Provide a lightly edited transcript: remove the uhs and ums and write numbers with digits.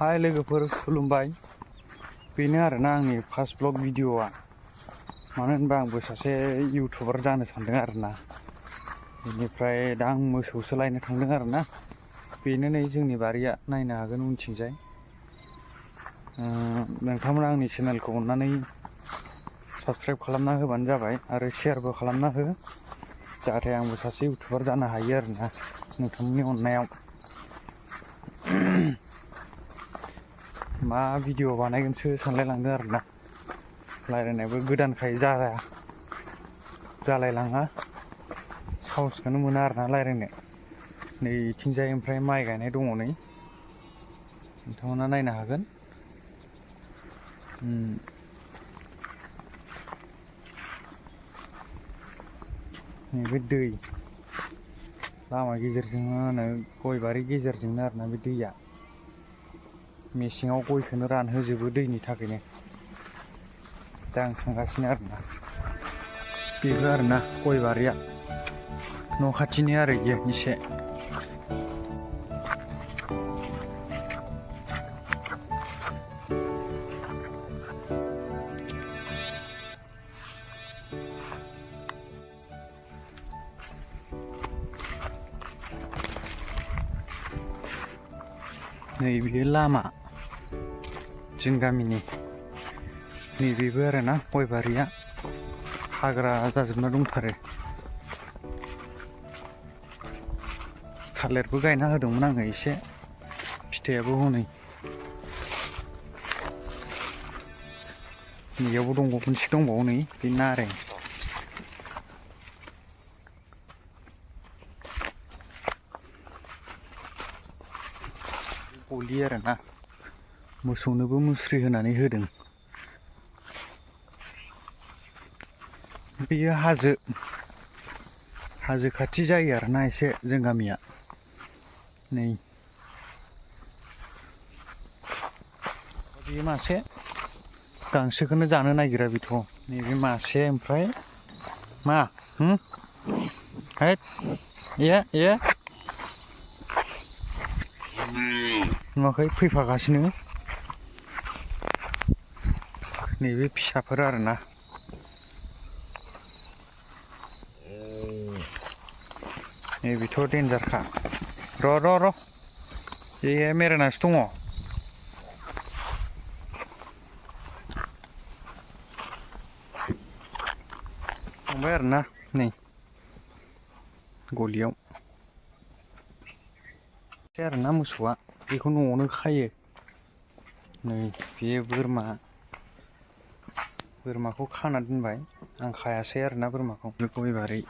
हाय लोगोफोर खुलुमबाय। बेनो आरोना आंनि फार्स्ट ब्लग भिडिअआ। मानो होनबा आंबो सासे इउटुबार जानो सानदों आरोना। बेनिफ्राय दा आं मोसौसो लायनो थांदों आरोना। बेनो नै जोंनि बारिया, नायनो हागोन उनथिंजाय। नोंथांमोना आंनि चेनेलखौ अननानै साबस्क्राइब खालामना होबानो जाबाय आरो शेयारबो खालामना हो, जाहाथे आंबो सासे इउटुबार जानो हायो आरोना नोंथांमोननि अननायाव। मा भिडिअ बानायगोनसो सानलायलांदों आरोना। रायलायनायबो गोदानखाय जालायलाङा, साहसखौनो मोना आरोना रायलायनो। नै इथिंजाय ओमफ्राय माइ गायनाय दङ, नै नोंथांमोना नायनो हागोन। नैबे दै लामा गेजेरजों गय बारि गेजेरजोंनो आरोना बे दैया। मेसेङाव गयखौनो रानहोजोबो दैनि थाखायनो। दा आं थांगासिनो आरोना। बेबो आरोना गय बारिया, न' खाथिनि आरो इयो एसे। नै बेयो लामा जों गामिनि। नैबेबो आरोना गय बारिया हाग्रा जाजोबना दंथारो। थालिरबो गायना होदोंमोन आङो एसे, फिथाइयाबो हनै नैयावबो दंबावो, मोनसे दंबावो नै बे नारें। गलि आरोना, मोसौनोबो मुस्रि होनानै होदों। बेयो हाजो खाथि जायो आरोना एसे जों गामिया। नै बे मासे गांसोखौनो जानो नागिरा बेथ'। नैबे मासे, ओमफ्राय मा हैद ए नुवाखै फैफागासिनो। नैबे फिसाफोर आरोना। नैबेथ' देन्जारखा। र' ए मेरानासो दङ। थांबाय आरोना नै गलियाव। बे आरोना मोसौआ, बेखौ न'आवनो खायो। नै बे बोरमाखौ खाना दोनबाय। आं खायासै आरोना बोरमाखौ। बे गय बारि